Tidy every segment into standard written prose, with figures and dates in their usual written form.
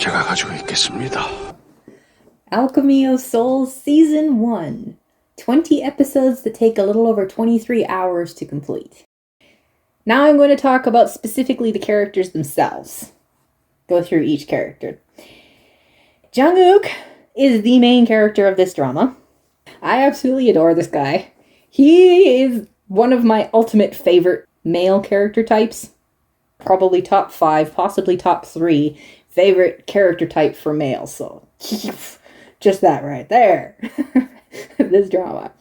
제가 가지고 있겠습니다. Alchemy of Souls Season 1. 20 episodes that take a little over 23 hours to complete. Now I'm going to talk about specifically the characters themselves. Go through each character. Jang Uk is the main character of this drama. I absolutely adore this guy. He is one of my ultimate favorite male character types. Probably top 5, possibly top 3 favorite character type for males. So, just that right there. This drama.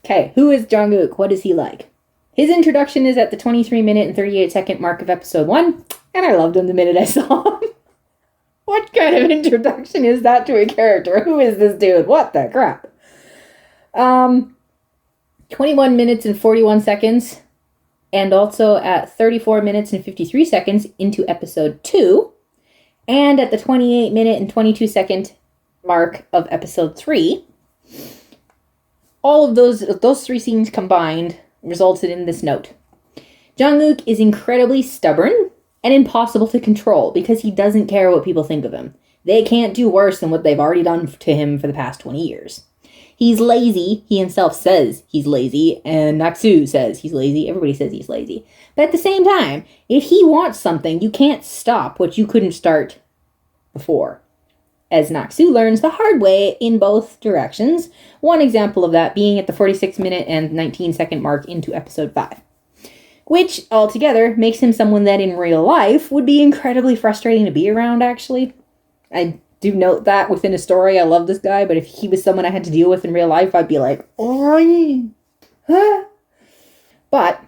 Okay, who is Jang Uk? What is he like? His introduction is at the 23-minute and 38-second mark of episode 1, and I loved him the minute I saw him. What kind of introduction is that to a character? Who is this dude? What the crap? 21 minutes and 41 seconds, and also at 34 minutes and 53 seconds into episode 2, and at the 28-minute and 22-second mark of episode 3. All of those 3 scenes combined resulted in this note. Jang Uk is incredibly stubborn and impossible to control because he doesn't care what people think of him. They can't do worse than what they've already done to him for the past 20 years. He's lazy. He himself says he's lazy, and Naksu says he's lazy. Everybody says he's lazy. But at the same time, if he wants something, you can't stop what you couldn't start before. As Naksu learns the hard way in both directions, one example of that being at the 46-minute and 19-second mark into episode 5. Which, altogether, makes him someone that in real life would be incredibly frustrating to be around, actually. I do note that within a story, I love this guy, but if he was someone I had to deal with in real life, I'd be like, oh, huh? But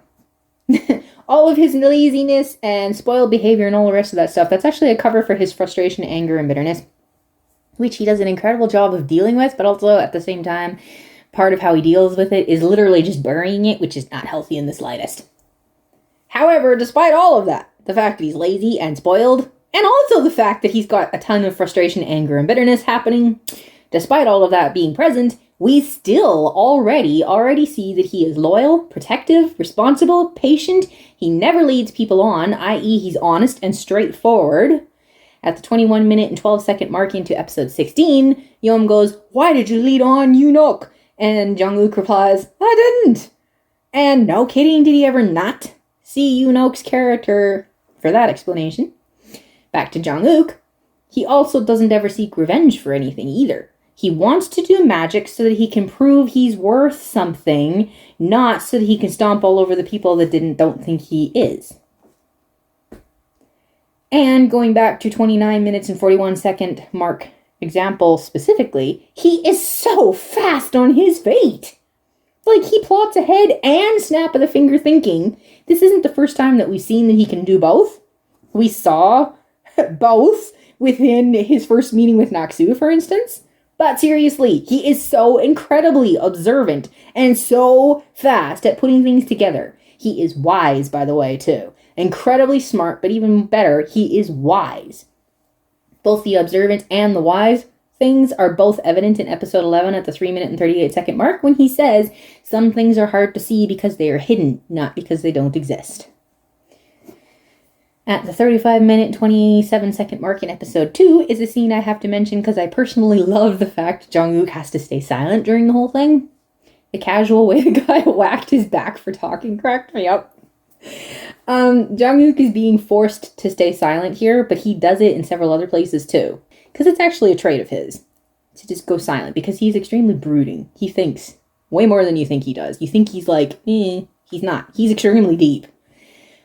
all of his laziness and spoiled behavior and all the rest of that stuff, that's actually a cover for his frustration, anger, and bitterness, which he does an incredible job of dealing with, but also at the same time, part of how he deals with it is literally just burying it, which is not healthy in the slightest. However, despite all of that, the fact that he's lazy and spoiled, and also the fact that he's got a ton of frustration, anger, and bitterness happening, despite all of that being present, we still already see that he is loyal, protective, responsible, patient. He never leads people on, i.e. he's honest and straightforward. At the 21-minute and 12-second mark into episode 16, Yom goes, "Why did you lead on, Unok?" And Jang Uk replies, "I didn't." And no kidding, did he ever not see Unok's character for that explanation. Back to Jang Uk, he also doesn't ever seek revenge for anything either. He wants to do magic so that he can prove he's worth something, not so that he can stomp all over the people that don't think he is. And going back to 29 minutes and 41 second mark example specifically, he is so fast on his feet. Like, he plots ahead and snap of the finger thinking. This isn't the first time that we've seen that he can do both. We saw both within his first meeting with Naksu, for instance. But seriously, he is so incredibly observant and so fast at putting things together. He is wise, by the way, too. Incredibly smart, but even better, he is wise. Both the observant and the wise things are both evident in episode 11 at the 3-minute and 38-second mark when he says, "Some things are hard to see because they are hidden, not because they don't exist." At the 35-minute and 27-second mark in episode 2 is a scene I have to mention because I personally love the fact Jang Uk has to stay silent during the whole thing. The casual way the guy whacked his back for talking cracked me up. Jang Uk is being forced to stay silent here, but he does it in several other places too. Because it's actually a trait of his, to just go silent, because he's extremely brooding. He thinks way more than you think he does. You think he's like, he's not. He's extremely deep.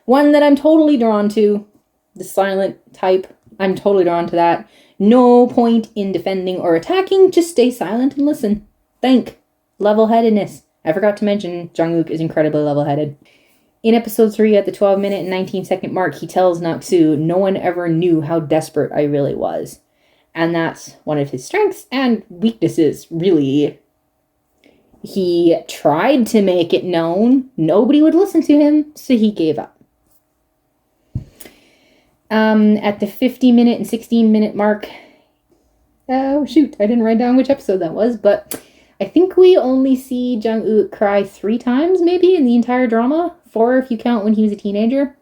One that I'm totally drawn to, the silent type, I'm totally drawn to that. No point in defending or attacking, just stay silent and listen. Think. Level-headedness. I forgot to mention, Jang Uk is incredibly level-headed. In episode 3, at the 12-minute and 19-second mark, he tells Naksu, "No one ever knew how desperate I really was." And that's one of his strengths and weaknesses, really. He tried to make it known. Nobody would listen to him, so he gave up. At the 50-minute and 16-minute mark... Oh, shoot, I didn't write down which episode that was, but I think we only see Jang Uk cry 3 times, maybe, in the entire drama. 4 if you count when he was a teenager.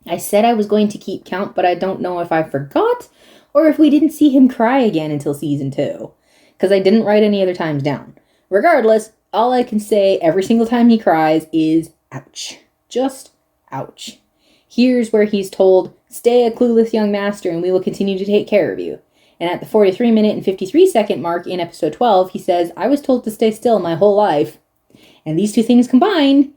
I said I was going to keep count, but I don't know if I forgot or if we didn't see him cry again until season 2, because I didn't write any other times down. Regardless, all I can say every single time he cries is ouch. Just ouch. Here's where he's told, stay a clueless young master and we will continue to take care of you. And at the 43 minute and 53 second mark in episode 12, he says, I was told to stay still my whole life. And these two things combined,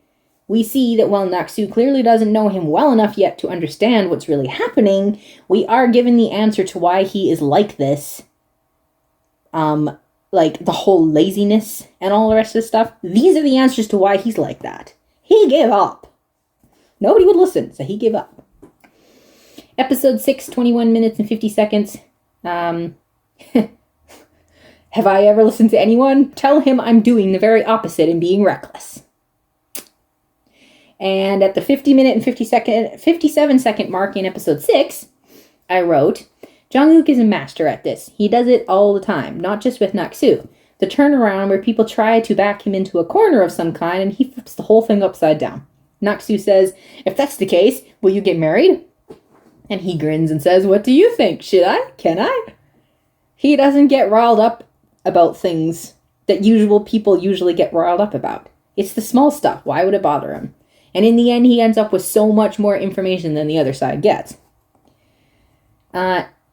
we see that while Nak-Soo clearly doesn't know him well enough yet to understand what's really happening, we are given the answer to why he is like this. Like the whole laziness and all the rest of the stuff. These are the answers to why he's like that. He gave up. Nobody would listen, so he gave up. Episode 6, 21 minutes and 50 seconds. Have I ever listened to anyone? Tell him I'm doing the very opposite and being reckless. And at the 50 minute and 57 second mark in episode 6, I wrote, Jang Uk is a master at this. He does it all the time, not just with Nak-Soo. The turnaround where people try to back him into a corner of some kind and he flips the whole thing upside down. Nak-Soo says, if that's the case, will you get married? And he grins and says, what do you think? Should I? Can I? He doesn't get riled up about things that people usually get riled up about. It's the small stuff. Why would it bother him? And in the end, he ends up with so much more information than the other side gets.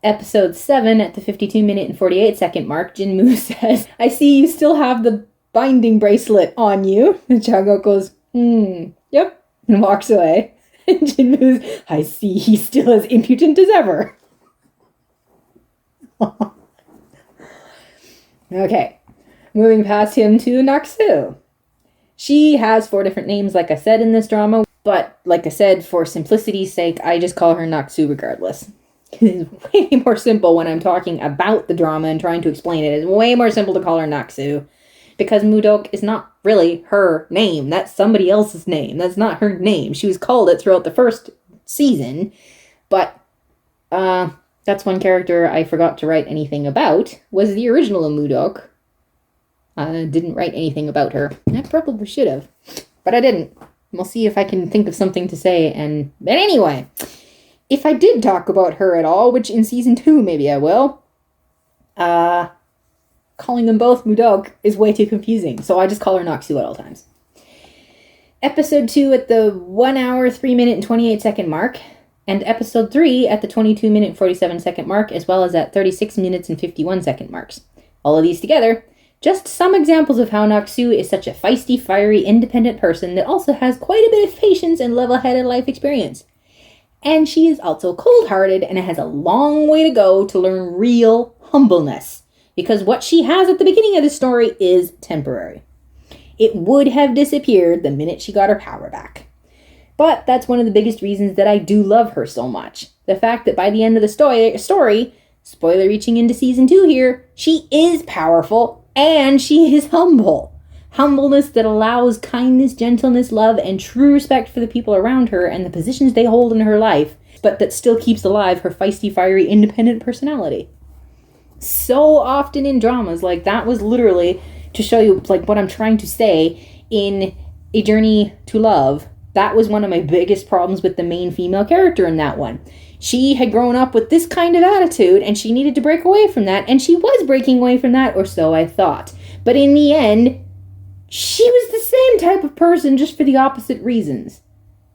Episode 7, at the 52 minute and 48 second mark, Jinmu says, I see you still have the binding bracelet on you. And Jang Uk goes, yep, and walks away. And Jinmu's, I see he's still as impudent as ever. Okay, moving past him to Nak-Soo. She has 4 different names, like I said, in this drama, but like I said, for simplicity's sake, I just call her Nak-Soo regardless. It's way more simple when I'm talking about the drama and trying to explain it. It's way more simple to call her Nak-Soo, because Mudok is not really her name. That's somebody else's name. That's not her name. She was called it throughout the first season, but that's one character I forgot to write anything about, was the original Mudok. I didn't write anything about her. I probably should have, but I didn't. We'll see if I can think of something to say. But anyway, if I did talk about her at all, which in season 2 maybe I will, calling them both Mudok is way too confusing, so I just call her Nak-Soo at all times. Episode 2 at the 1 hour, 3 minute, and 28 second mark, and episode 3 at the 22 minute and 47 second mark, as well as at 36 minutes and 51 second marks. All of these together, just some examples of how Nak-Soo is such a feisty, fiery, independent person that also has quite a bit of patience and level-headed life experience. And she is also cold-hearted and has a long way to go to learn real humbleness, because what she has at the beginning of the story is temporary. It would have disappeared the minute she got her power back. But that's one of the biggest reasons that I do love her so much. The fact that by the end of the story, spoiler reaching into season 2 here, she is powerful and she is humble. Humbleness that allows kindness, gentleness, love, and true respect for the people around her and the positions they hold in her life, but that still keeps alive her feisty, fiery, independent personality. So often in dramas, like that was literally to show you like what I'm trying to say in A Journey to Love. That was one of my biggest problems with the main female character in that one. She had grown up with this kind of attitude and she needed to break away from that, and she was breaking away from that, or so I thought. But in the end, she was the same type of person, just for the opposite reasons.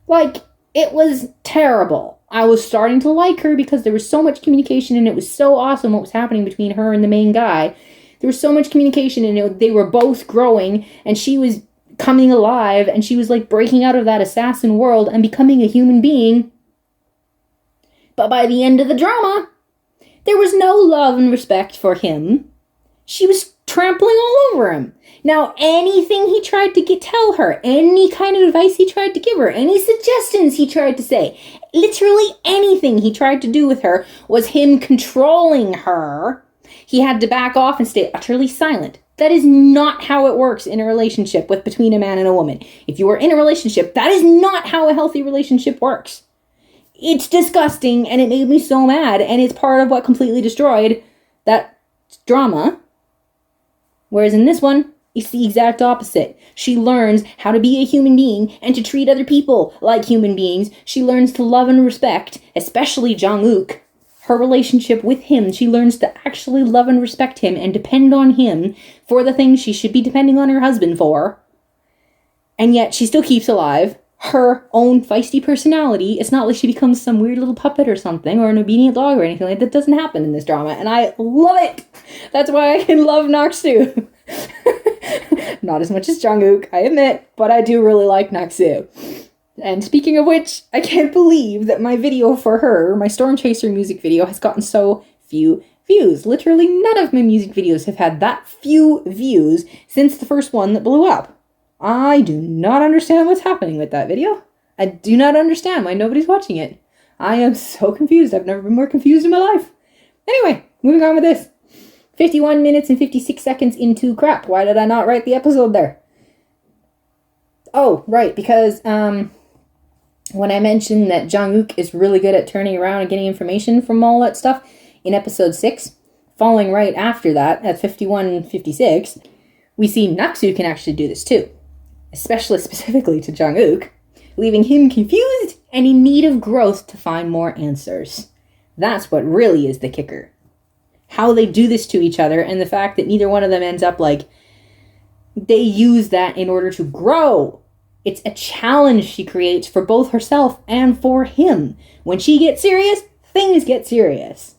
Like, it was terrible. I was starting to like her because there was so much communication and it was so awesome what was happening between her and the main guy. There was so much communication and they were both growing and she was coming alive and she was like breaking out of that assassin world and becoming a human being. But by the end of the drama, there was no love and respect for him. She was trampling all over him. Now, anything he tried to tell her, any kind of advice he tried to give her, any suggestions he tried to say, literally anything he tried to do with her was him controlling her. He had to back off and stay utterly silent. That is not how it works in a relationship between a man and a woman. If you are in a relationship, that is not how a healthy relationship works. It's disgusting, and it made me so mad, and it's part of what completely destroyed that drama. Whereas in this one, it's the exact opposite. She learns how to be a human being and to treat other people like human beings. She learns to love and respect, especially Jang Uk. her relationship with him. She learns to actually love and respect him and depend on him for the things she should be depending on her husband for. And yet she still keeps alive her own feisty personality. It's not like she becomes some weird little puppet or something, or an obedient dog or anything like that. That doesn't happen in this drama, and I love it. That's why I can love Naksu. Not as much as Jang Uk, I admit, but I do really like Naksu. And speaking of which, I can't believe that my video for her, my Storm Chaser music video, has gotten so few views. Literally none of my music videos have had that few views since the first one that blew up. I do not understand what's happening with that video. I do not understand why nobody's watching it. I am so confused. I've never been more confused in my life. Anyway, moving on with this. 51 minutes and 56 seconds into crap. Why did I not write the episode there? Oh, right, because when I mentioned that Jang Uk is really good at turning around and getting information from all that stuff in episode 6, following right after that, at 51 and 56, we see Naksu can actually do this too. Especially specifically to Jang Uk, leaving him confused and in need of growth to find more answers. That's what really is the kicker. How they do this to each other, and the fact that neither one of them ends up like, they use that in order to grow. It's a challenge she creates for both herself and for him. When she gets serious, things get serious.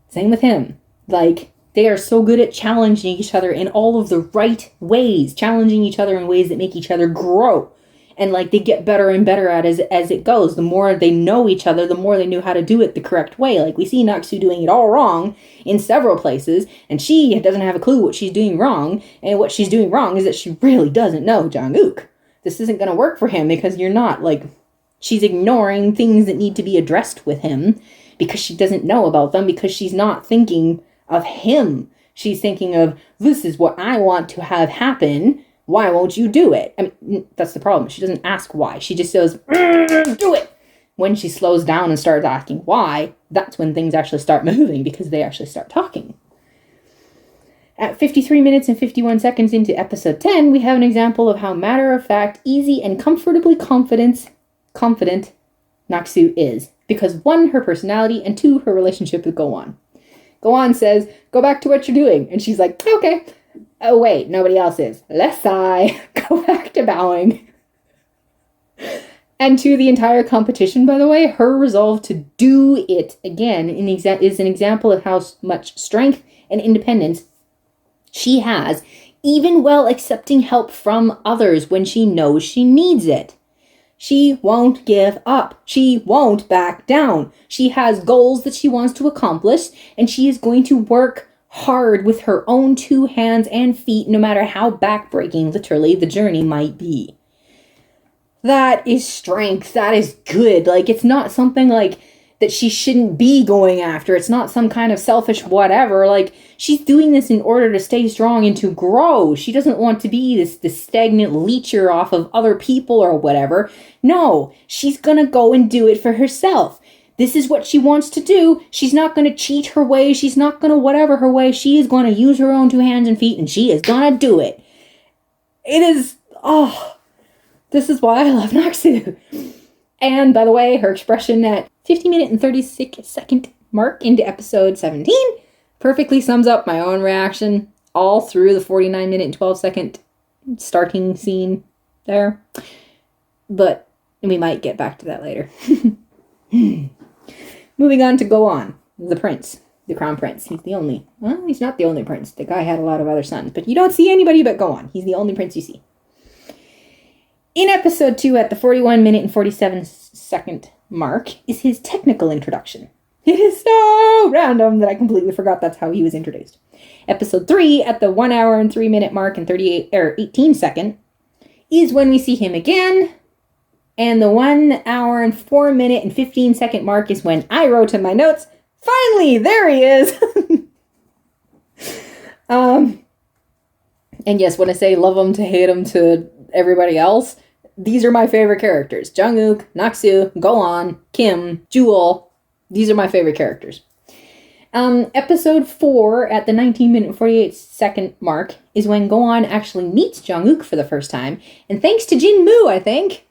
Same with him. Like, they are so good at challenging each other in all of the right ways. Challenging each other in ways that make each other grow. And, like, they get better and better at it as it goes. The more they know each other, the more they know how to do it the correct way. Like, we see Naksu doing it all wrong in several places. And she doesn't have a clue what she's doing wrong. And what she's doing wrong is that she really doesn't know Jang Uk. This isn't going to work for him because you're not, like... She's ignoring things that need to be addressed with him because she doesn't know about them, because she's not thinking of him. She's thinking of, this is what I want to have happen. Why won't you do it? I mean, that's the problem. She doesn't ask why. She just says, do it. When she slows down and starts asking why, that's when things actually start moving, because they actually start talking. At 53 minutes and 51 seconds into episode 10, we have an example of how matter-of-fact, easy, and comfortably confident Naksu is. Because 1, her personality, and 2, her relationship with Go-On. Go-On says, go back to what you're doing. And she's like, okay. Oh, wait, nobody else is. Let's sigh. Go back to bowing. And to the entire competition, by the way, her resolve to do it again is an example of how much strength and independence she has, even while accepting help from others when she knows she needs it. She won't give up. She won't back down. She has goals that she wants to accomplish, and she is going to work hard with her own 2 hands and feet, no matter how backbreaking, literally, the journey might be. That is strength. That is good. Like, it's not something like that she shouldn't be going after. It's not some kind of selfish whatever. Like, she's doing this in order to stay strong and to grow. She doesn't want to be this stagnant leecher off of other people or whatever. No, she's gonna go and do it for herself. This is what she wants to do. She's not gonna cheat her way. She's not gonna whatever her way. She is gonna use her own 2 hands and feet, and she is gonna do it. It is, this is why I love Naksu. And, by the way, her expression at 50-minute and 36-second mark into episode 17 perfectly sums up my own reaction all through the 49-minute and 12-second starting scene there. But we might get back to that later. Moving on to Go-On, the prince, the crown prince. He's not the only prince. The guy had a lot of other sons, but you don't see anybody but Go-On. He's the only prince you see. In episode 2, at the 41-minute and 47-second mark, is his technical introduction. It is so random that I completely forgot that's how he was introduced. Episode 3, at the 1 hour and 3-minute mark and 18-second, is when we see him again. And the 1 hour and 4-minute and 15-second mark is when I wrote in my notes, finally, there he is! And yes, when I say love him to hate him to everybody else, these are my favorite characters. Jang Uk, Naksu, Go-On, Kim, Jewel. These are my favorite characters. Episode 4, at the 19-minute 48-second mark, is when Go-On actually meets Jang Uk for the first time. And thanks to Jin Moo, I think,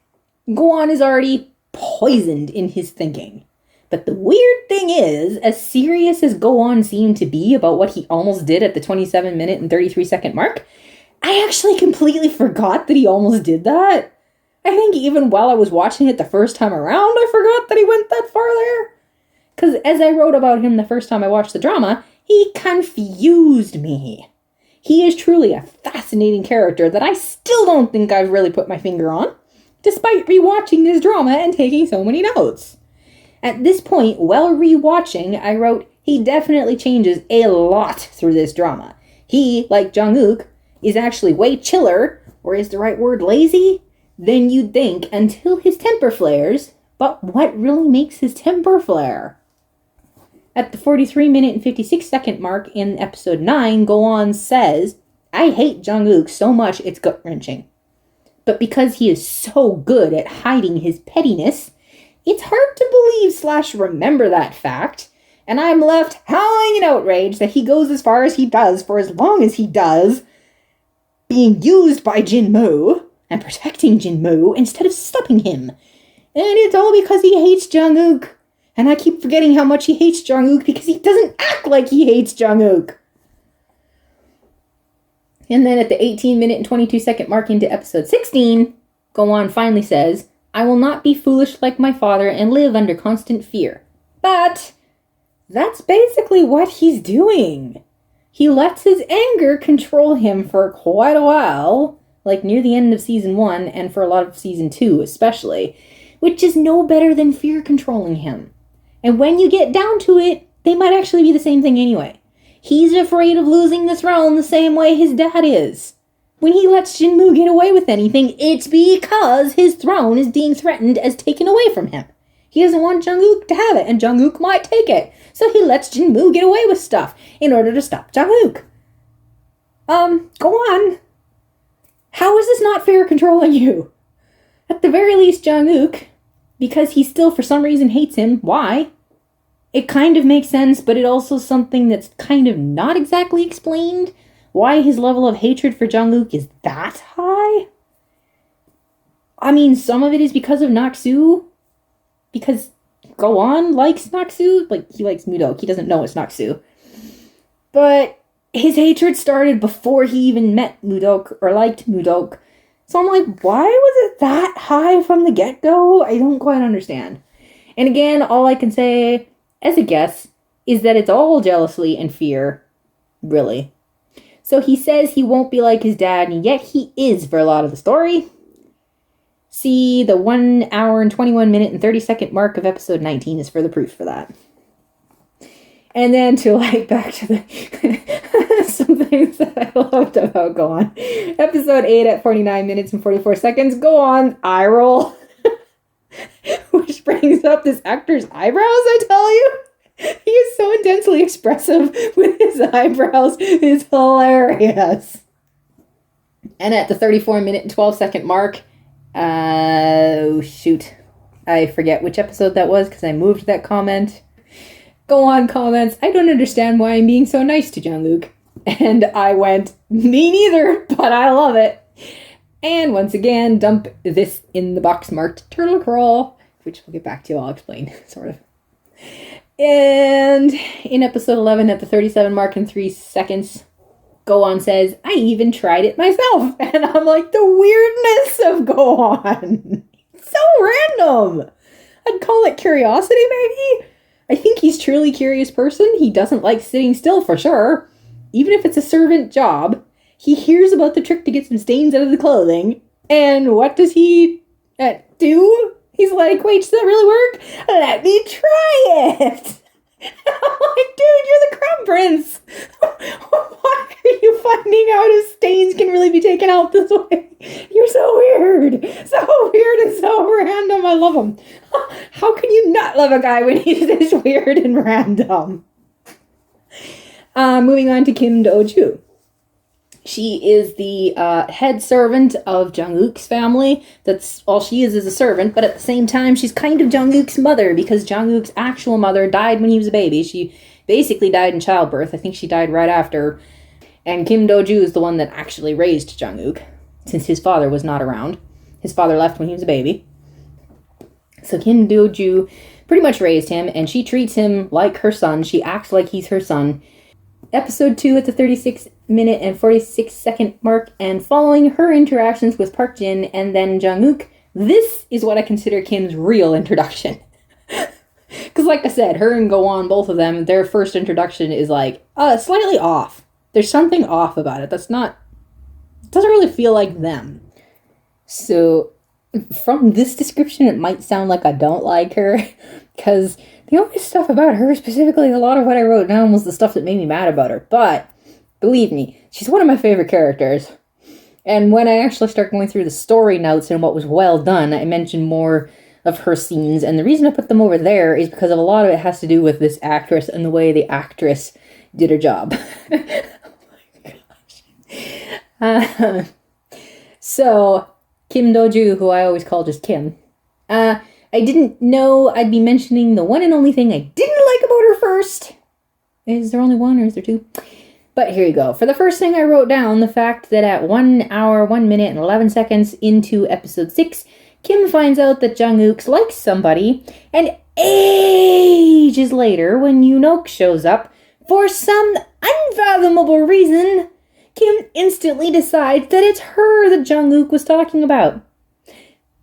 Go-On is already poisoned in his thinking. But the weird thing is, as serious as Go On seemed to be about what he almost did at the 27 minute and 33 second mark, I actually completely forgot that he almost did that. I think even while I was watching it the first time around, I forgot that he went that far there. Because as I wrote about him the first time I watched the drama, he confused me. He is truly a fascinating character that I still don't think I've really put my finger on, despite rewatching this drama and taking so many notes. At this point, while rewatching, I wrote, he definitely changes a lot through this drama. He, like Jang Uk, is actually way chiller, or is the right word lazy, than you'd think until his temper flares. But what really makes his temper flare? At the 43 minute and 56 second mark in episode 9, Go On says, I hate Jang Uk so much it's gut-wrenching. But because he is so good at hiding his pettiness, it's hard to believe/remember that fact, and I'm left howling in outrage that he goes as far as he does for as long as he does, being used by Jinmoo and protecting Jinmoo instead of stopping him. And it's all because he hates Jang Uk. And I keep forgetting how much he hates Jang Uk because he doesn't act like he hates Jang Uk. And then at the 18 minute and 22 second mark into episode 16, Go On finally says, I will not be foolish like my father and live under constant fear. But that's basically what he's doing. He lets his anger control him for quite a while, like near the end of season 1 and for a lot of season 2 especially, which is no better than fear controlling him. And when you get down to it, they might actually be the same thing anyway. He's afraid of losing the throne the same way his dad is. When he lets Jinmoo get away with anything, it's because his throne is being threatened as taken away from him. He doesn't want Jang Uk to have it, and Jang Uk might take it. So he lets Jinmoo get away with stuff in order to stop Jang Uk. Go on. How is this not fair controlling you? At the very least, Jang Uk, because he still for some reason hates him, why? It kind of makes sense, but it also something that's kind of not exactly explained. Why his level of hatred for Jang Uk is that high? I mean, some of it is because of Naksu. Because Go On likes Naksu. Like, he likes Mudok. He doesn't know it's Naksu. But his hatred started before he even met Mudok or liked Mudok. So I'm like, why was it that high from the get-go? I don't quite understand. And again, all I can say, as a guess, is that it's all jealousy and fear. Really. So he says he won't be like his dad, and yet he is for a lot of the story. See, the 1 hour and 21 minute and 30 second mark of episode 19 is for the proof for that. And then to back to the some things that I loved about Go On. Episode 8 at 49 minutes and 44 seconds, Go On, eye roll. Which brings up this actor's eyebrows, I tell you. He is so intensely expressive with his eyebrows. It's hilarious. And at the 34 minute and 12 second mark, oh shoot, I forget which episode that was because I moved that comment. Go On comments, I don't understand why I'm being so nice to Jang Uk. And I went, me neither, but I love it. And once again, dump this in the box marked turtle crawl, which we'll get back to, I'll explain, sort of. And in episode 11 at the 37 mark and 3 seconds, Go On says, I even tried it myself. And I'm like, the weirdness of Go On. It's so random. I'd call it curiosity, maybe. I think he's a truly curious person. He doesn't like sitting still for sure. Even if it's a servant job. He hears about the trick to get some stains out of the clothing. And what does he do? He's like, wait, does that really work? Let me try it. I'm like, dude, you're the Crown Prince. Why are you finding out if stains can really be taken out this way? You're so weird. So weird and so random. I love him. How can you not love a guy when he's this weird and random? Moving on to Kim Do-ju. She is the head servant of Jang Uk's family. That's all she is a servant, but at the same time, she's kind of Jang Uk's mother because Jang Uk's actual mother died when he was a baby. She basically died in childbirth. I think she died right after. And Kim Do-ju is the one that actually raised Jang Uk, since his father was not around. His father left when he was a baby. So Kim Do-ju pretty much raised him, and she treats him like her son. She acts like he's her son. Episode 2 at the 36-minute and 46-second mark, and following her interactions with Park Jin and then Jang Uk, this is what I consider Kim's real introduction. Because like I said, her and Go-won, both of them, their first introduction is like, slightly off. There's something off about it. Doesn't really feel like them. So, from this description, it might sound like I don't like her, because the only stuff about her, specifically a lot of what I wrote down, was the stuff that made me mad about her. But, believe me, she's one of my favorite characters. And when I actually start going through the story notes and what was well done, I mentioned more of her scenes, and the reason I put them over there is because of a lot of it has to do with this actress and the way the actress did her job. Oh my gosh. So, Kim Do-ju, who I always call just Kim, I didn't know I'd be mentioning the one and only thing I didn't like about her first. Is there only one or is there two? But here you go. For the first thing I wrote down, the fact that at 1 hour, 1 minute, and 11 seconds into episode 6, Kim finds out that Jang Uk likes somebody, and ages later, when Yoon-ok shows up, for some unfathomable reason, Kim instantly decides that it's her that Jang Uk was talking about.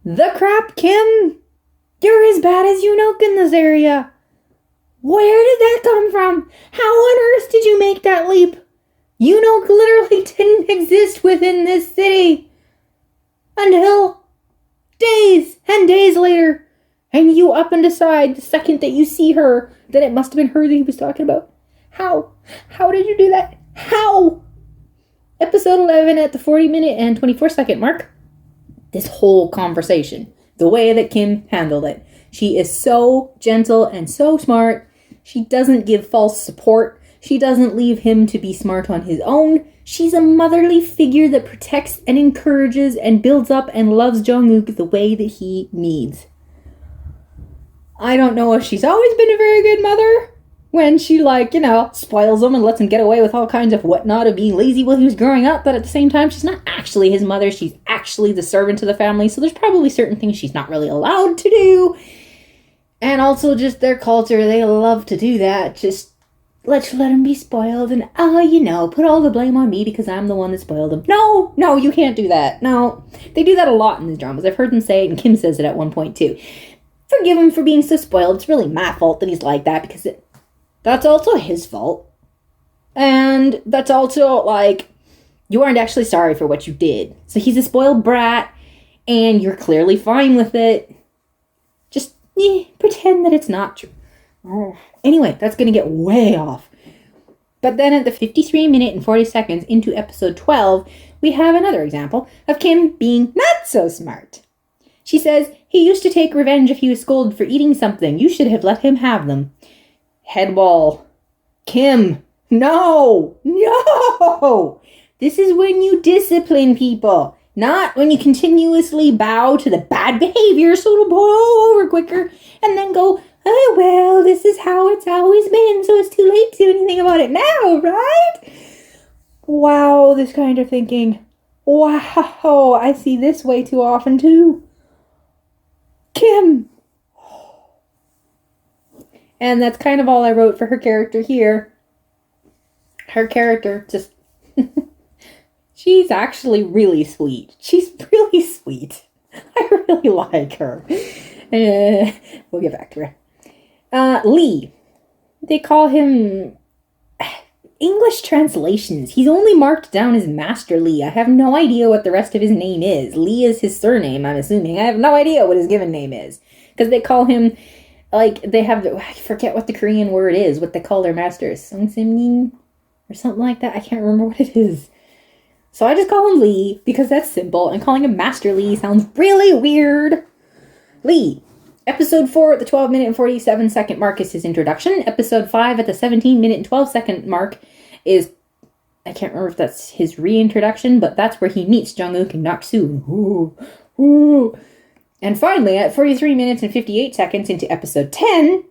The crap, Kim! You're as bad as Yoon-ok in this area! Where did that come from? How on earth did you make that leap? Yoon-ok literally didn't exist within this city! Until days and days later, and you up and decide the second that you see her that it must have been her that he was talking about. How? How did you do that? How? Episode 11 at the 40-minute and 24-second mark. This whole conversation, the way that Kim handled it. She is so gentle and so smart. She doesn't give false support. She doesn't leave him to be smart on his own. She's a motherly figure that protects and encourages and builds up and loves Jang Uk the way that he needs. I don't know if she's always been a very good mother when she, spoils him and lets him get away with all kinds of whatnot of being lazy while he was growing up, but at the same time, she's not actually his mother. She's actually the servant of the family, so there's probably certain things she's not really allowed to do. And also just their culture, they love to do that. Just let him be spoiled and, put all the blame on me because I'm the one that spoiled him. No, you can't do that. No, they do that a lot in these dramas. I've heard them say it, and Kim says it at one point too. Forgive him for being so spoiled. It's really my fault that he's like that because that's also his fault. And that's also, you aren't actually sorry for what you did. So he's a spoiled brat, and you're clearly fine with it. Just pretend that it's not true. Anyway, that's going to get way off. But then at the 53-minute and 40 seconds into episode 12, we have another example of Kim being not so smart. She says, he used to take revenge if he was scolded for eating something. You should have let him have them. Headball. Kim, no! This is when you discipline people, not when you continuously bow to the bad behavior so it'll blow over quicker and then go, oh, well, this is how it's always been, so it's too late to do anything about it now, right? Wow, this kind of thinking. Wow, I see this way too often, too. Kim. And that's kind of all I wrote for her character here. Her character just... She's actually really sweet. She's really sweet. I really like her. We'll get back to her. Lee. They call him... English translations. He's only marked down as Master Lee. I have no idea what the rest of his name is. Lee is his surname, I'm assuming. I have no idea what his given name is. Because they call him... they have... I forget what the Korean word is. What they call their masters. Sungsimnin? Or something like that. I can't remember what it is. So I just call him Lee, because that's simple. And calling him Master Lee sounds really weird. Lee. Episode 4 at the 12-minute and 47-second mark is his introduction. Episode 5 at the 17-minute and 12-second mark is... I can't remember if that's his reintroduction, but that's where he meets Jang Uk and Nak-soo. Ooh. And finally, at 43 minutes and 58 seconds into episode 10,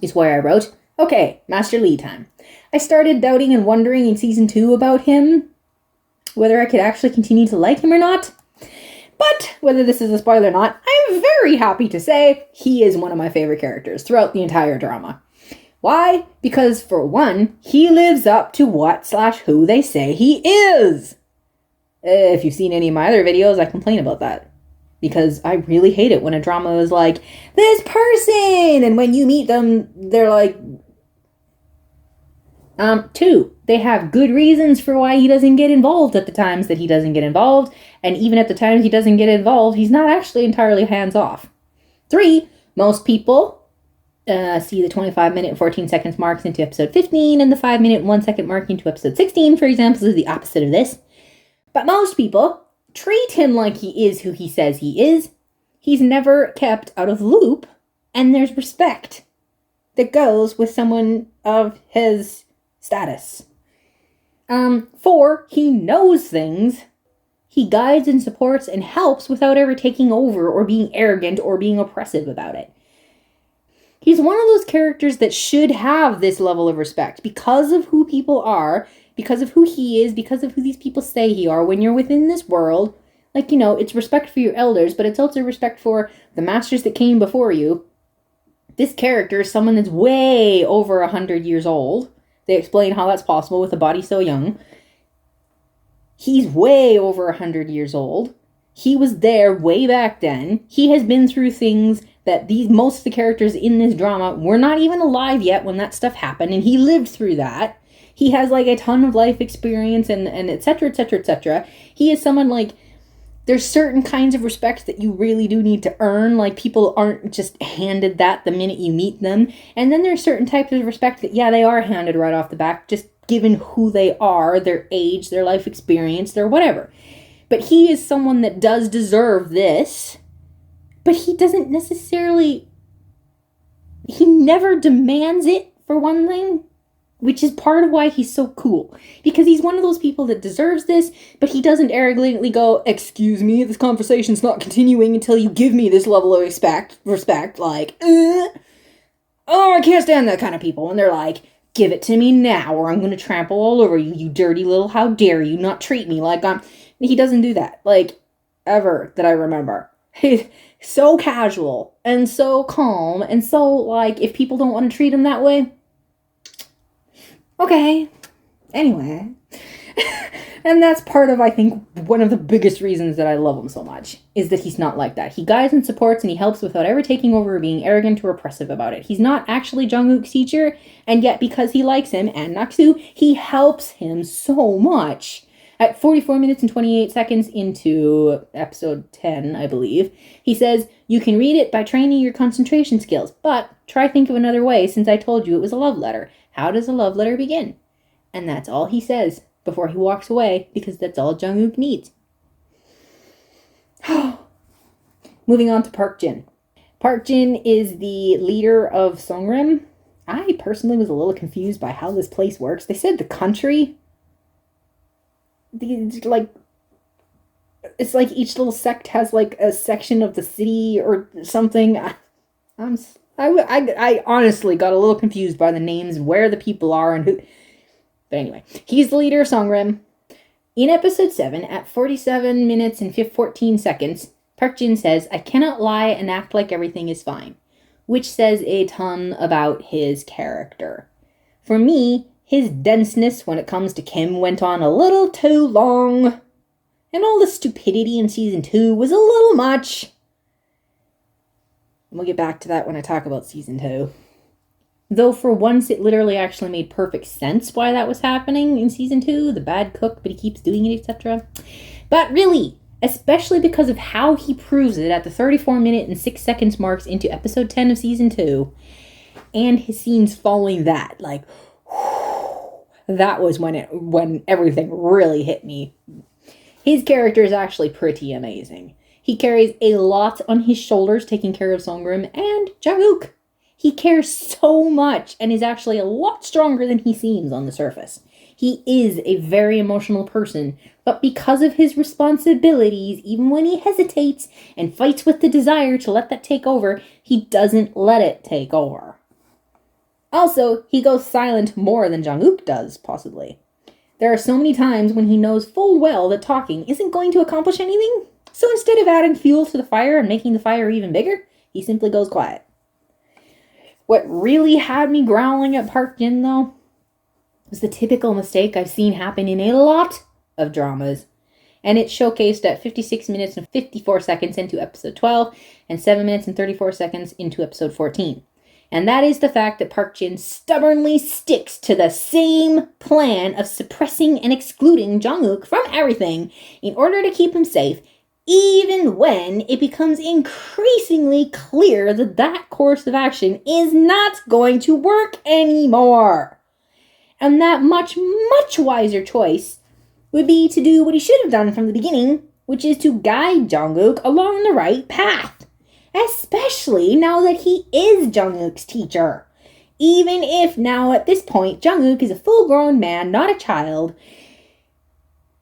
is where I wrote, okay, Master Lee time. I started doubting and wondering in season 2 about him, whether I could actually continue to like him or not. But whether this is a spoiler or not, I'm very happy to say he is one of my favorite characters throughout the entire drama. Why? Because for one, he lives up to what/who they say he is. If you've seen any of my other videos, I complain about that. Because I really hate it when a drama is like, this person! And when you meet them, they're like... 2, they have good reasons for why he doesn't get involved at the times that he doesn't get involved. And even at the times he doesn't get involved, he's not actually entirely hands-off. 3, most people see the 25 minute and 14 seconds marks into episode 15 and the 5 minute and 1 second mark into episode 16, for example, is the opposite of this. But most people treat him like he is who he says he is. He's never kept out of the loop, and there's respect that goes with someone of his status. 4, he knows things. He guides and supports and helps without ever taking over or being arrogant or being oppressive about it. He's one of those characters that should have this level of respect because of who people are, because of who he is, because of who these people say he are. When you're within this world, like, it's respect for your elders, but it's also respect for the masters that came before you. This character is someone that's way over 100 years old. They explain how that's possible with a body so young. He's way over 100 years old. He was there way back then. He has been through things that most of the characters in this drama were not even alive yet when that stuff happened, and he lived through that. He has, a ton of life experience and et cetera, et cetera, et cetera. He is someone, there's certain kinds of respect that you really do need to earn. People aren't just handed that the minute you meet them. And then there's certain types of respect that, they are handed right off the bat, just given who they are, their age, their life experience, their whatever. But he is someone that does deserve this, but he doesn't necessarily... He never demands it, for one thing, which is part of why he's so cool. Because he's one of those people that deserves this, but he doesn't arrogantly go, excuse me, this conversation's not continuing until you give me this level of respect, oh, I can't stand that kind of people. And they're like, give it to me now, or I'm going to trample all over you, you dirty little, how dare you not treat me like I'm... He doesn't do that, ever, that I remember. He's so casual, and so calm, and so, if people don't want to treat him that way, okay. Anyway. And that's part of, I think, one of the biggest reasons that I love him so much, is that he's not like that. He guides and supports and he helps without ever taking over or being arrogant or oppressive about it. He's not actually Jang Uk's teacher, and yet because he likes him, and Naksu, he helps him so much. At 44 minutes and 28 seconds into episode 10, I believe, he says, you can read it by training your concentration skills, but try think of another way since I told you it was a love letter. How does a love letter begin? And that's all he says before he walks away, because that's all Jang Uk needs. Moving on to Park Jin. Park Jin is the leader of Songrim. I personally was a little confused by how this place works. They said the country... it's like each little sect has a section of the city or something. I honestly got a little confused by the names, where the people are, and who. But anyway, he's the leader of Songrim. In episode 7, at 47 minutes and 14 seconds, Park Jin says, I cannot lie and act like everything is fine, which says a ton about his character. For me, his denseness when it comes to Kim went on a little too long, and all the stupidity in season 2 was a little much. And we'll get back to that when I talk about season 2. Though for once it literally actually made perfect sense why that was happening in season 2, the bad cook, but he keeps doing it, etc. But really, especially because of how he proves it at the 34 minute and 6 seconds marks into episode 10 of season 2, and his scenes following that, that was when everything really hit me. His character is actually pretty amazing. He carries a lot on his shoulders taking care of Songrim and Jang Uk. He cares so much and is actually a lot stronger than he seems on the surface. He is a very emotional person, but because of his responsibilities, even when he hesitates and fights with the desire to let that take over, he doesn't let it take over. Also, he goes silent more than Jang Uk does, possibly. There are so many times when he knows full well that talking isn't going to accomplish anything, So instead of adding fuel to the fire and making the fire even bigger, he simply goes quiet. What really had me growling at Park Jin, though, was the typical mistake I've seen happen in a lot of dramas. And it's showcased at 56 minutes and 54 seconds into episode 12 and 7 minutes and 34 seconds into episode 14. And that is the fact that Park Jin stubbornly sticks to the same plan of suppressing and excluding Jang Uk from everything in order to keep him safe, even when it becomes increasingly clear that that course of action is not going to work anymore. And that much, much wiser choice would be to do what he should have done from the beginning, which is to guide Jang Uk along the right path. Especially now that he is Jang Uk's teacher. Even if now at this point Jang Uk is a full-grown man, not a child,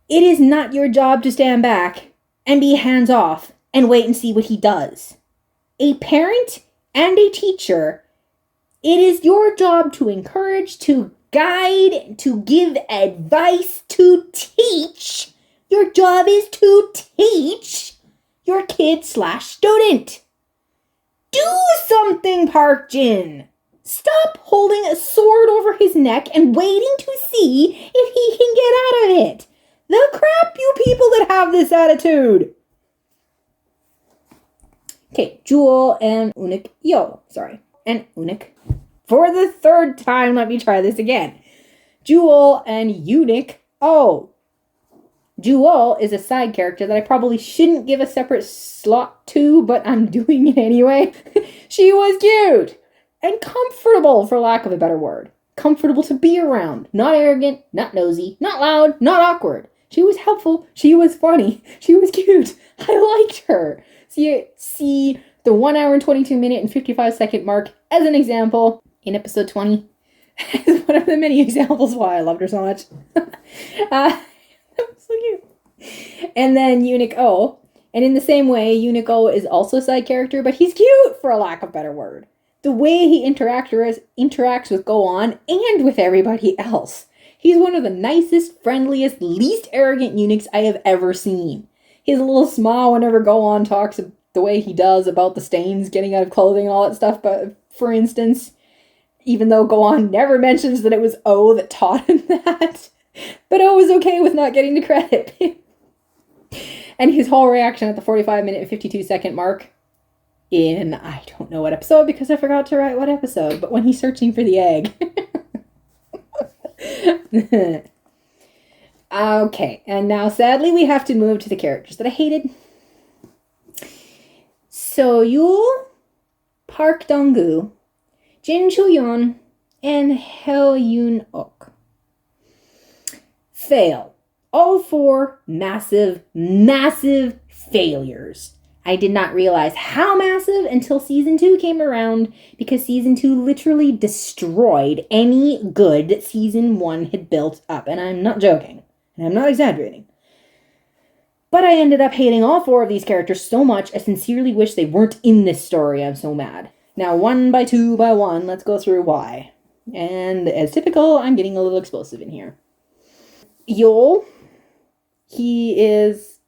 it is not your job to stand back and be hands-off and wait and see what he does. A parent and a teacher, it is your job to encourage, to guide, to give advice, to teach. Your job is to teach your kid/student. Do something, Park Jin. Stop holding a sword over his neck and waiting to see if he can get out of it. The crap you people that have this attitude. Okay, Jewel and Unik. And Unik. For the third time, let me try this again. Jewel and Unik. Jewel is a side character that I probably shouldn't give a separate slot to, but I'm doing it anyway. She was cute and comfortable, for lack of a better word. Comfortable to be around. Not arrogant, not nosy, not loud, not awkward. She was helpful. She was funny. She was cute. I liked her. See the 1 hour and 22 minute and 55 second mark as an example in episode 20. As one of the many examples why I loved her so much. So cute. And then Unik O. And in the same way, Unik O is also a side character, but he's cute, for a lack of a better word. The way he interacts with Go On and with everybody else. He's one of the nicest, friendliest, least arrogant eunuchs I have ever seen. His little smile whenever Go On talks the way he does about the stains getting out of clothing and all that stuff, but for instance, even though Go On never mentions that it was O that taught him that. But O was okay with not getting the credit. And his whole reaction at the 45 minute and 52 second mark in, I don't know what episode because I forgot to write what episode, but when he's searching for the egg. Okay, and now sadly we have to move to the characters that I hated. So Yul, Park Dong-gu, Jin Choo-yeon, and Heo Yoon-ok. Fail. All four massive, massive failures. I did not realize how massive until season 2 came around, because season 2 literally destroyed any good that season 1 had built up. And I'm not joking. And I'm not exaggerating. But I ended up hating all four of these characters so much, I sincerely wish they weren't in this story. I'm so mad. Now, 1 by 2 by 1, let's go through why. And as typical, I'm getting a little explosive in here. Yul, he's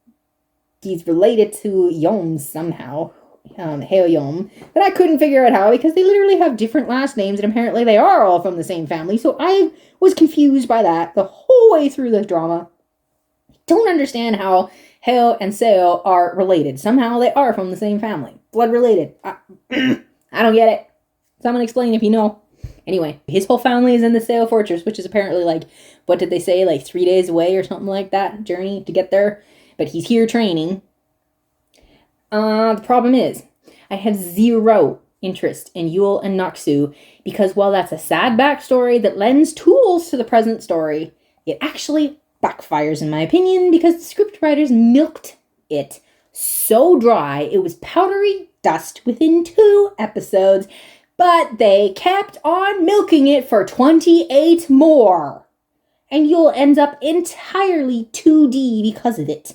related to Yom somehow, Heo Yom, but I couldn't figure out how because they literally have different last names and apparently they are all from the same family, so I was confused by that the whole way through the drama. I don't understand how Heo and Seo are related. Somehow they are from the same family. Blood related. I don't get it. Someone explain if you know. Anyway, his whole family is in the Seo Fortress, which is apparently like, what did they say, like 3 days away or something like that, journey to get there. But he's here training. The problem is, I have zero interest in Yul and Naksu, because while that's a sad backstory that lends tools to the present story, it actually backfires in my opinion, because the scriptwriters milked it so dry it was powdery dust within 2 episodes, but they kept on milking it for 28 more. And Yul ends up entirely 2D because of it.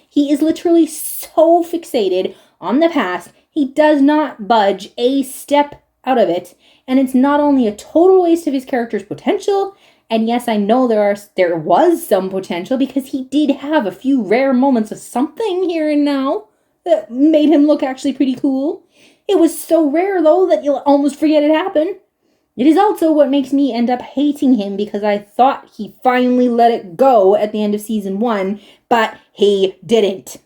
He is literally so fixated on the past, he does not budge a step out of it, and it's not only a total waste of his character's potential, And yes, I know there was some potential because he did have a few rare moments of something here and now that made him look actually pretty cool. It was so rare, though, that you'll almost forget it happened. It is also what makes me end up hating him because I thought he finally let it go at the end of season 1, but he didn't.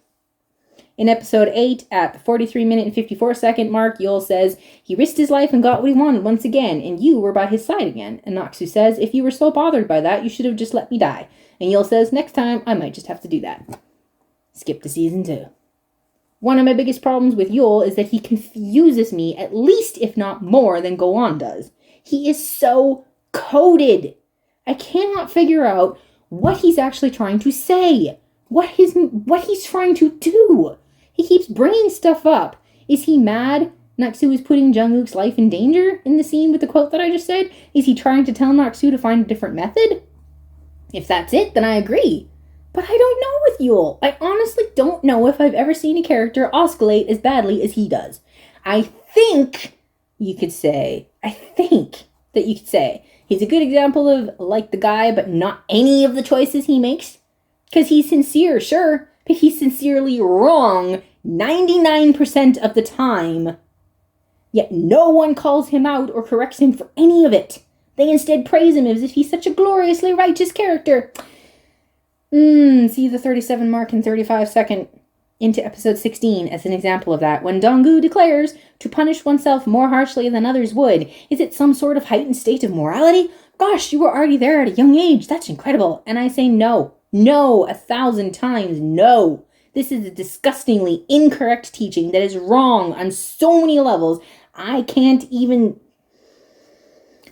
In episode 8, at the 43 minute and 54 second mark, Yul says, he risked his life and got what he wanted once again, and you were by his side again. And Naksu says, if you were so bothered by that, you should have just let me die. And Yul says, next time, I might just have to do that. Skip to season 2. One of my biggest problems with Yul is that he confuses me, at least if not more than Go-On does. He is so coded. I cannot figure out what he's actually trying to say. What he's trying to do. He keeps bringing stuff up. Is he mad Naksu is putting Jang Uk's life in danger in the scene with the quote that I just said? Is he trying to tell Naksu to find a different method? If that's it, then I agree. But I don't know with Yul. I honestly don't know if I've ever seen a character oscillate as badly as he does. I think you could say he's a good example of like the guy, but not any of the choices he makes. Because he's sincere, sure, but he's sincerely wrong 99% of the time. Yet no one calls him out or corrects him for any of it. They instead praise him as if he's such a gloriously righteous character. See the 37 mark and 35 second into episode 16 as an example of that. When Donggu declares to punish oneself more harshly than others would, is it some sort of heightened state of morality? Gosh, you were already there at a young age. That's incredible. And I say no. No, 1,000 times no. This is a disgustingly incorrect teaching that is wrong on so many levels. I can't even...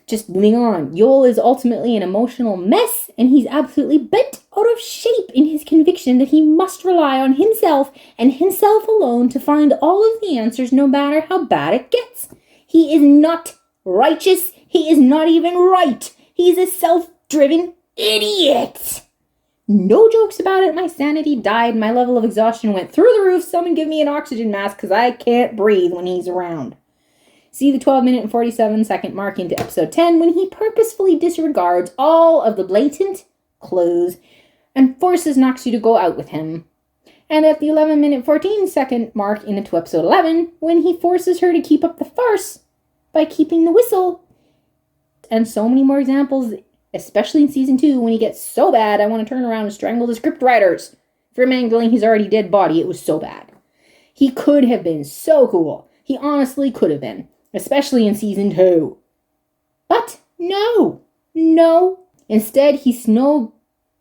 Just moving on. Yul is ultimately an emotional mess, and he's absolutely bent out of shape in his conviction that he must rely on himself and himself alone to find all of the answers no matter how bad it gets. He is not righteous. He is not even right. He's a self-driven idiot. No jokes about it. My sanity died. My level of exhaustion went through the roof. Someone give me an oxygen mask because I can't breathe when he's around. See the 12 minute and 47 second mark into episode 10 when he purposefully disregards all of the blatant clues and forces Naksu to go out with him. And at the 11 minute 14 second mark into episode 11 when he forces her to keep up the farce by keeping the whistle. And so many more examples, especially in season 2 when he gets so bad I want to turn around and strangle the script writers for mangling his already dead body. It was so bad. He could have been so cool. He honestly could have been. Especially in season 2. But no. Instead, he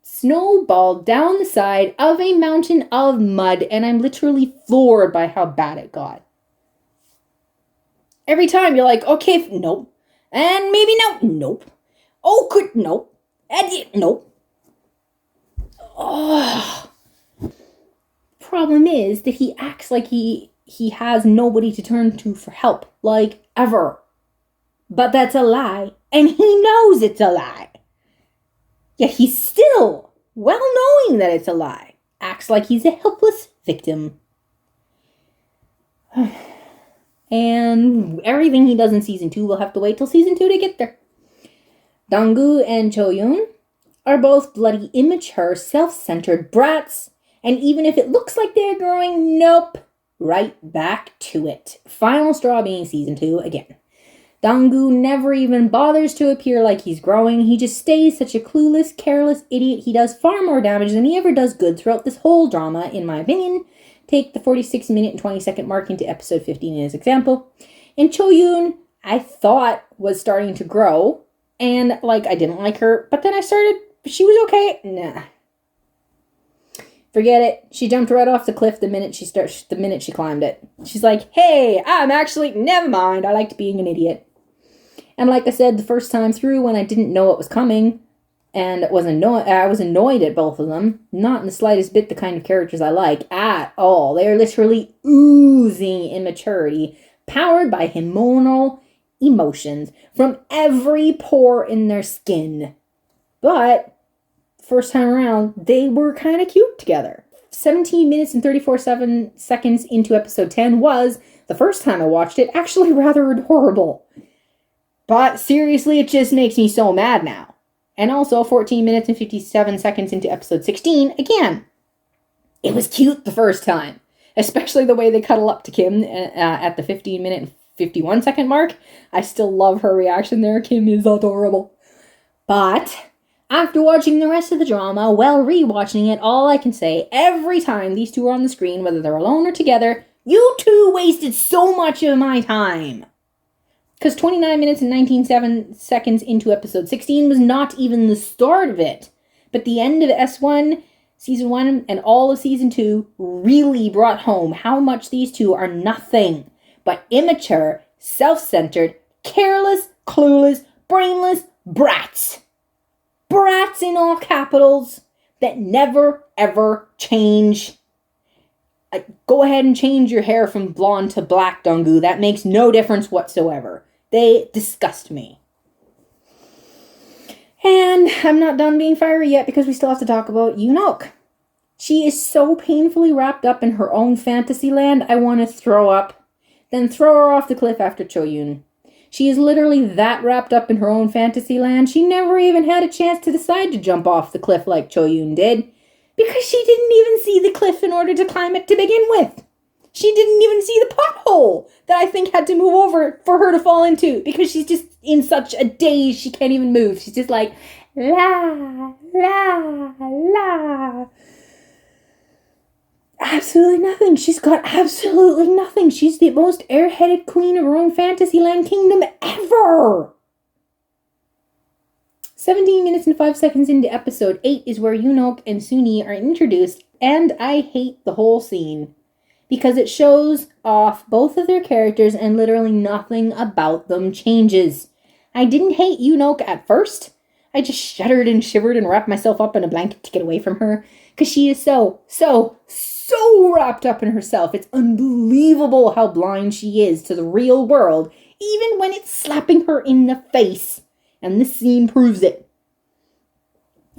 snowballed down the side of a mountain of mud, and I'm literally floored by how bad it got. Every time you're like, okay, nope. And maybe no, nope. Oh, could, nope. And nope. Oh. Problem is that he acts like he has nobody to turn to for help, like, ever. But that's a lie, and he knows it's a lie. Yet he's still, well knowing that it's a lie, acts like he's a helpless victim. And everything he does in season 2 will have to wait till season 2 to get there. Donggu and Choyun are both bloody immature, self-centered brats, and even if it looks like they're growing, nope. Right back to it. Final straw being season 2 again. Donggu never even bothers to appear like he's growing. He just stays such a clueless, careless idiot. He does far more damage than he ever does good throughout this whole drama, in my opinion. Take the 46 minute and 20 second mark into episode 15 as example. And Choyun, I thought was starting to grow. And, I didn't like her. But then she was okay. Nah. Forget it. She jumped right off the cliff the minute she climbed it. She's like, hey, never mind. I liked being an idiot. And like I said, the first time through when I didn't know what was coming, and I was annoyed at both of them. Not in the slightest bit the kind of characters I like at all. They are literally oozing immaturity, powered by hormonal emotions from every pore in their skin. But first time around, they were kind of cute together. 17 minutes and 34 seconds into episode 10 was, the first time I watched it, actually rather adorable. But seriously, it just makes me so mad now. And also 14 minutes and 57 seconds into episode 16, again, it was cute the first time. Especially the way they cuddle up to Kim at the 15 minute and 51 second mark. I still love her reaction there. Kim is adorable. But after watching the rest of the drama, while rewatching it, all I can say, every time these two are on the screen, whether they're alone or together, you two wasted so much of my time. Because 29 minutes and 19 seconds into episode 16 was not even the start of it. But the end of S1, Season 1, and all of Season 2 really brought home how much these two are nothing but immature, self-centered, careless, clueless, brainless brats. Brats in all capitals that never, ever change. Go ahead and change your hair from blonde to black, Donggu. That makes no difference whatsoever. They disgust me. And I'm not done being fiery yet because we still have to talk about Jang Uk. She is so painfully wrapped up in her own fantasy land, I want to throw up. Then throw her off the cliff after Choyun. She is literally that wrapped up in her own fantasy land, she never even had a chance to decide to jump off the cliff like Choyun did. Because she didn't even see the cliff in order to climb it to begin with. She didn't even see the pothole that I think had to move over for her to fall into. Because she's just in such a daze she can't even move. She's just like, la, la, la. Absolutely nothing. She's got absolutely nothing. She's the most airheaded queen of her own Fantasyland kingdom ever. 17 minutes and 5 seconds into episode 8 is where Jang Uk and Suni are introduced, and I hate the whole scene. Because it shows off both of their characters and literally nothing about them changes. I didn't hate Jang Uk at first. I just shuddered and shivered and wrapped myself up in a blanket to get away from her. Because she is so wrapped up in herself. It's unbelievable how blind she is to the real world, even when it's slapping her in the face. And this scene proves it.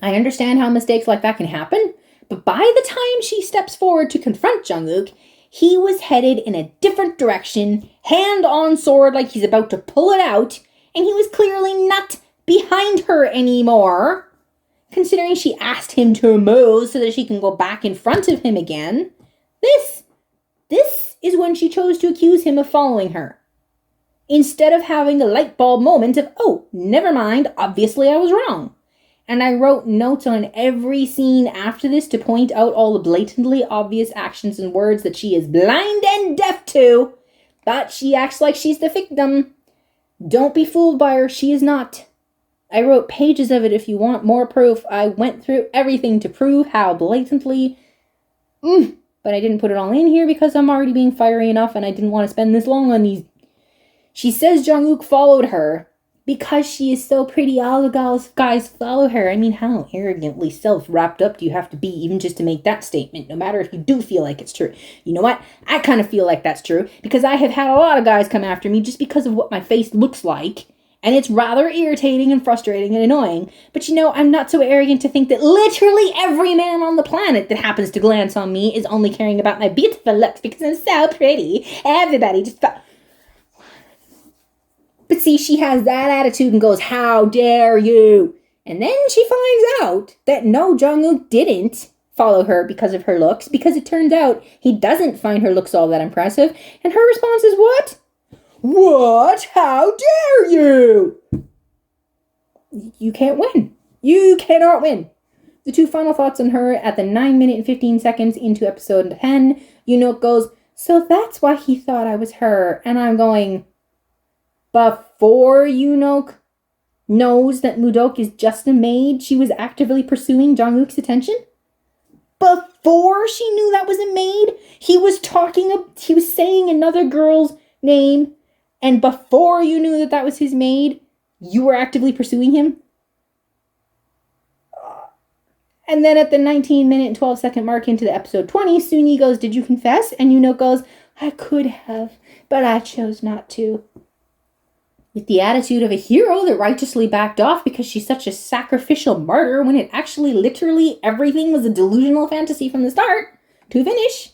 I understand how mistakes like that can happen, but by the time she steps forward to confront Jang Uk, he was headed in a different direction, hand on sword like he's about to pull it out, and he was clearly not behind her anymore. Considering she asked him to move so that she can go back in front of him again. This is when she chose to accuse him of following her. Instead of having the light bulb moment of, oh, never mind, obviously I was wrong. And I wrote notes on every scene after this to point out all the blatantly obvious actions and words that she is blind and deaf to. But she acts like she's the victim. Don't be fooled by her, she is not. I wrote pages of it if you want more proof. I went through everything to prove how blatantly... But I didn't put it all in here because I'm already being fiery enough and I didn't want to spend this long on these. She says Jang Uk followed her because she is so pretty. All the guys follow her. I mean, how arrogantly self-wrapped up do you have to be even just to make that statement, no matter if you do feel like it's true? You know what? I kind of feel like that's true because I have had a lot of guys come after me just because of what my face looks like. And it's rather irritating and frustrating and annoying. But you know, I'm not so arrogant to think that literally every man on the planet that happens to glance on me is only caring about my beautiful looks because I'm so pretty. Everybody just... But see, she has that attitude and goes, how dare you? And then she finds out that no, Jang Uk didn't follow her because of her looks. Because it turns out he doesn't find her looks all that impressive. And her response is what? What? How dare you? You can't win. You cannot win. The two final thoughts on her at the 9 minute and 15 seconds into episode 10. Jang Uk goes, so that's why he thought I was her. And I'm going, before Jang Uk knows that Mudok is just a maid, she was actively pursuing Jang Uk's attention? Before she knew that was a maid, he was saying another girl's name. And before you knew that was his maid, you were actively pursuing him? And then at the 19 minute and 12 second mark into the episode 20, Suni goes, did you confess? And Jang Uk goes, I could have, but I chose not to. With the attitude of a hero that righteously backed off because she's such a sacrificial martyr when it actually literally everything was a delusional fantasy from the start to finish.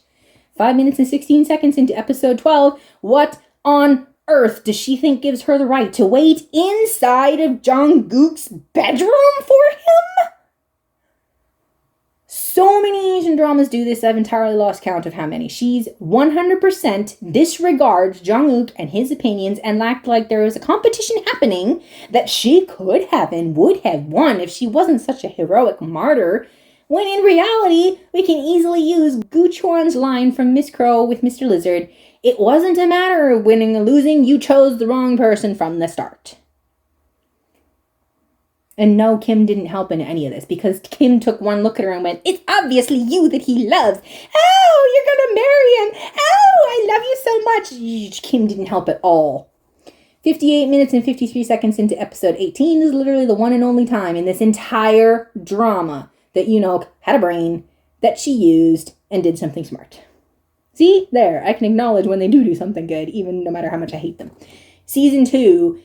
5 minutes and 16 seconds into episode 12, what on earth does she think gives her the right to wait inside of Jang Uk's bedroom for him? So many Asian dramas do this, I've entirely lost count of how many. She's 100% disregards Jang Uk and his opinions and act like there was a competition happening that she could have and would have won if she wasn't such a heroic martyr, when in reality, we can easily use Gu Chuan's line from Miss Crow with Mr. Lizard, "It wasn't a matter of winning or losing, you chose the wrong person from the start." And no, Kim didn't help in any of this, because Kim took one look at her and went, "It's obviously you that he loves. Oh, you're gonna marry him. Oh, I love you so much." Kim didn't help at all. 58 minutes and 53 seconds into episode 18 is literally the one and only time in this entire drama that Yoon-ok had a brain that she used and did something smart. See? There. I can acknowledge when they do something good, even no matter how much I hate them. Season 2...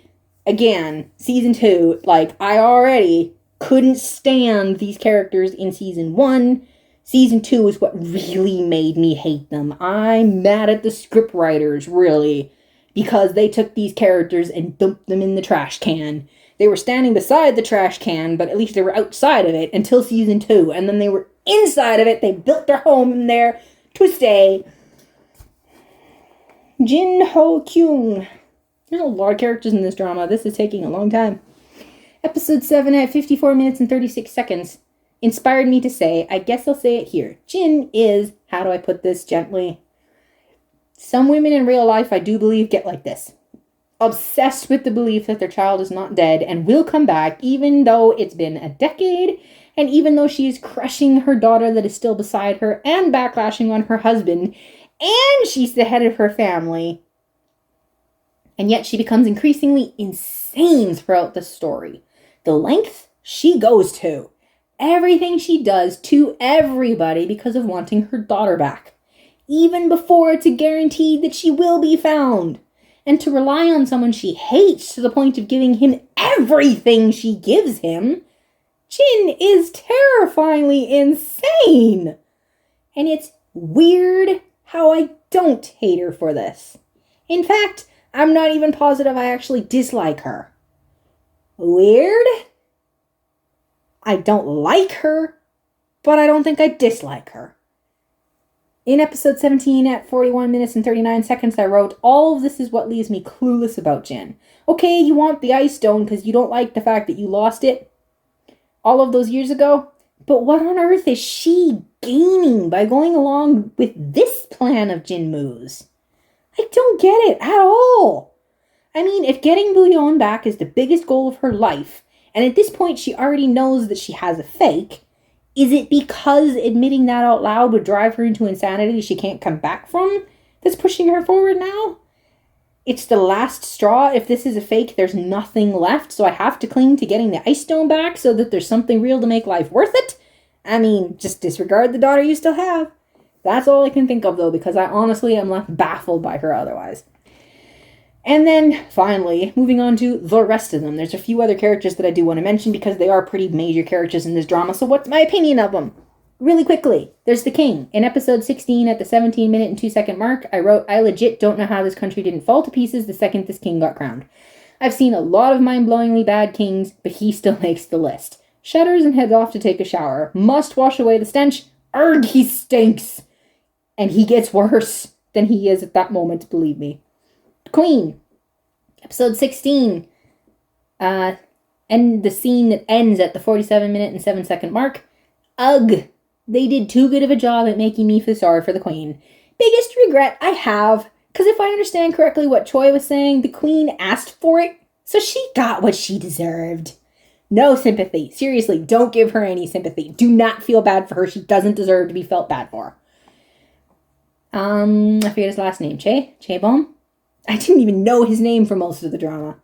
Again, season 2, like, I already couldn't stand these characters in season 1. Season 2 is what really made me hate them. I'm mad at the scriptwriters, really, because they took these characters and dumped them in the trash can. They were standing beside the trash can, but at least they were outside of it until season 2, and then they were inside of it. They built their home in there to stay. Jin Ho Kyung. There's a lot of characters in this drama. This is taking a long time. Episode 7 at 54 minutes and 36 seconds inspired me to say, I guess I'll say it here. Jin is, how do I put this gently? Some women in real life, I do believe, get like this. Obsessed with the belief that their child is not dead and will come back, even though it's been a decade, and even though she is crushing her daughter that is still beside her and backlashing on her husband, and she's the head of her family. And yet she becomes increasingly insane throughout the story. The length she goes to. Everything she does to everybody because of wanting her daughter back. Even before it's a guarantee that she will be found. And to rely on someone she hates to the point of giving him everything she gives him. Jin is terrifyingly insane. And it's weird how I don't hate her for this. In fact, I'm not even positive I actually dislike her. Weird? I don't like her, but I don't think I dislike her. In episode 17 at 41 minutes and 39 seconds, I wrote, all of this is what leaves me clueless about Jin. Okay, you want the ice stone because you don't like the fact that you lost it all of those years ago, but what on earth is she gaining by going along with this plan of Jinmu's? I don't get it at all. I mean, if getting Bouillon back is the biggest goal of her life, and at this point she already knows that she has a fake, is it because admitting that out loud would drive her into insanity she can't come back from that's pushing her forward now? It's the last straw. If this is a fake, there's nothing left, so I have to cling to getting the ice stone back so that there's something real to make life worth it? I mean, just disregard the daughter you still have. That's all I can think of, though, because I honestly am left baffled by her otherwise. And then, finally, moving on to the rest of them. There's a few other characters that I do want to mention because they are pretty major characters in this drama, so what's my opinion of them? Really quickly, there's the king. In episode 16, at the 17 minute and 2 second mark, I wrote, I legit don't know how this country didn't fall to pieces the second this king got crowned. I've seen a lot of mind-blowingly bad kings, but he still makes the list. Shudders and heads off to take a shower. Must wash away the stench. Arg, he stinks! And he gets worse than he is at that moment, believe me. Queen. Episode 16. And the scene that ends at the 47 minute and 7 second mark. Ugh. They did too good of a job at making me feel sorry for the queen. Biggest regret I have. Because if I understand correctly what Choi was saying, the queen asked for it. So she got what she deserved. No sympathy. Seriously, don't give her any sympathy. Do not feel bad for her. She doesn't deserve to be felt bad for. I forget his last name. Chaebom? I didn't even know his name for most of the drama.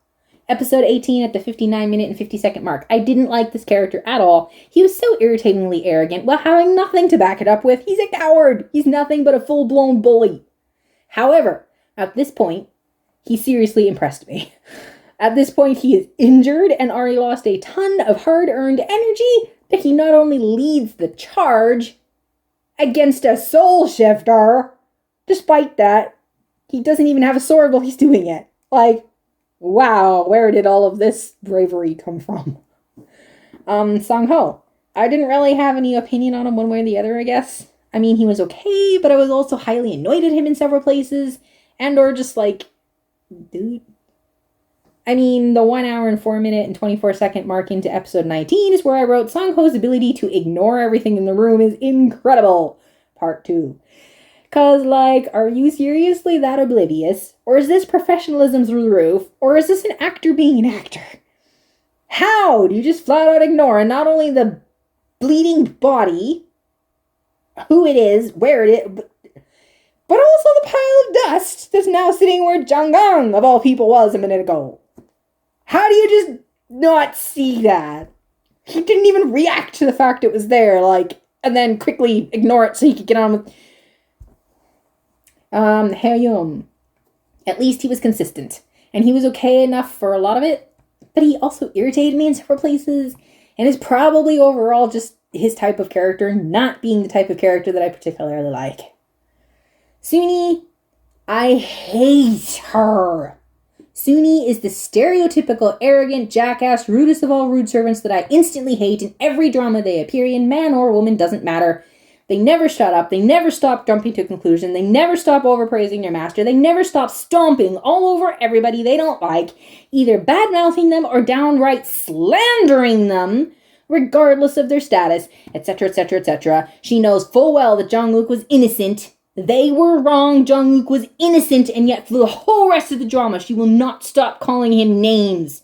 Episode 18 at the 59 minute and 50 second mark. I didn't like this character at all. He was so irritatingly arrogant while having nothing to back it up with. He's a coward. He's nothing but a full-blown bully. However, at this point, he seriously impressed me. At this point, he is injured and already lost a ton of hard-earned energy, but he not only leads the charge against a soul shifter, despite that, he doesn't even have a sword while he's doing it. Like, wow, where did all of this bravery come from? Sang-ho. I didn't really have any opinion on him one way or the other, I guess. I mean, he was okay, but I was also highly annoyed at him in several places. And or just like, dude. I mean, the 1 hour and 4 minute and 24 second mark into episode 19 is where I wrote Sang-ho's ability to ignore everything in the room is incredible. Part 2. Cause, like, are you seriously that oblivious? Or is this professionalism through the roof? Or is this an actor being an actor? How do you just flat out ignore not only the bleeding body, who it is, where it is, but also the pile of dust that's now sitting where Jang Uk, of all people, was a minute ago? How do you just not see that? He didn't even react to the fact it was there, like, and then quickly ignore it so he could get on with... Hae-yum. At least he was consistent. And he was okay enough for a lot of it, but he also irritated me in several places, and is probably overall just his type of character, not being the type of character that I particularly like. Suni, I hate her. Suni is the stereotypical arrogant jackass, rudest of all rude servants that I instantly hate in every drama they appear in, man or woman, doesn't matter. They never shut up, they never stop jumping to conclusion, they never stop overpraising their master, they never stop stomping all over everybody they don't like, either bad-mouthing them or downright slandering them, regardless of their status, etc., etc., etc. She knows full well that Jang Uk was innocent. They were wrong, Jang Uk was innocent, and yet for the whole rest of the drama, she will not stop calling him names.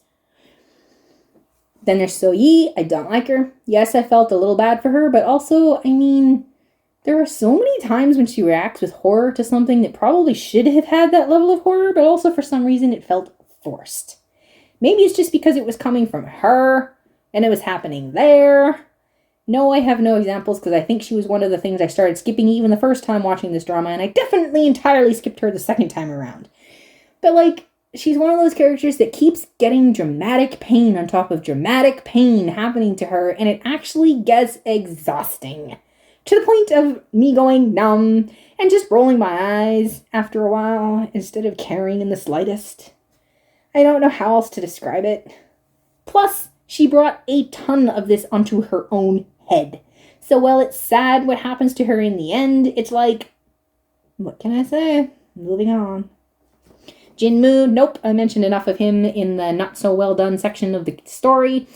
Then there's So-yi. I don't like her. Yes, I felt a little bad for her, but also, I mean, there are so many times when she reacts with horror to something that probably should have had that level of horror, but also for some reason it felt forced. Maybe it's just because it was coming from her, and it was happening there. No, I have no examples, because I think she was one of the things I started skipping even the first time watching this drama, and I definitely entirely skipped her the second time around. But, like, she's one of those characters that keeps getting dramatic pain on top of dramatic pain happening to her, and it actually gets exhausting. To the point of me going numb and just rolling my eyes after a while instead of caring in the slightest. I don't know how else to describe it. Plus, she brought a ton of this onto her own head. So while it's sad what happens to her in the end, it's like, what can I say? Moving on. Jinmu, nope, I mentioned enough of him in the not so well done section of the story.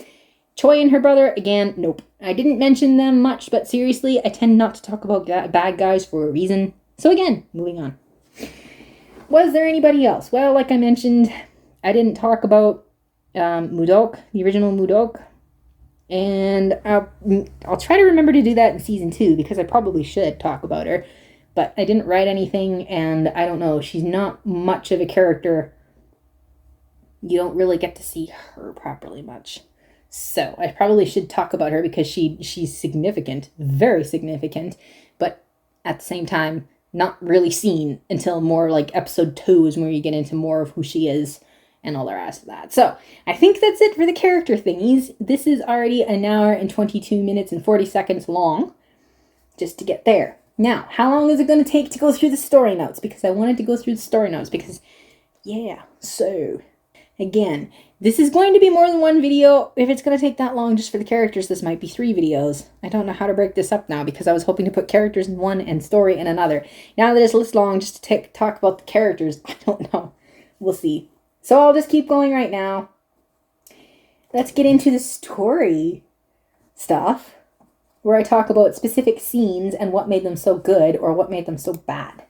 Choi and her brother, again, nope. I didn't mention them much, but seriously, I tend not to talk about bad guys for a reason. So again, moving on. Was there anybody else? Well, like I mentioned, I didn't talk about Mudok, the original Mudok. And I'll try to remember to do that in season 2, because I probably should talk about her. But I didn't write anything, and I don't know, she's not much of a character. You don't really get to see her properly much. So I probably should talk about her because she's significant, very significant, but at the same time, not really seen until more like episode 2 is where you get into more of who she is and all the rest of that. So I think that's it for the character thingies. This is already an hour and 22 minutes and 40 seconds long just to get there. Now, how long is it going to take to go through the story notes? Because I wanted to go through the story notes because, yeah, so... Again, this is going to be more than one video. If it's going to take that long just for the characters, this might be 3 videos. I don't know how to break this up now because I was hoping to put characters in one and story in another. Now that it's this long just to talk about the characters, I don't know. We'll see. So I'll just keep going right now. Let's get into the story stuff, where I talk about specific scenes and what made them so good or what made them so bad.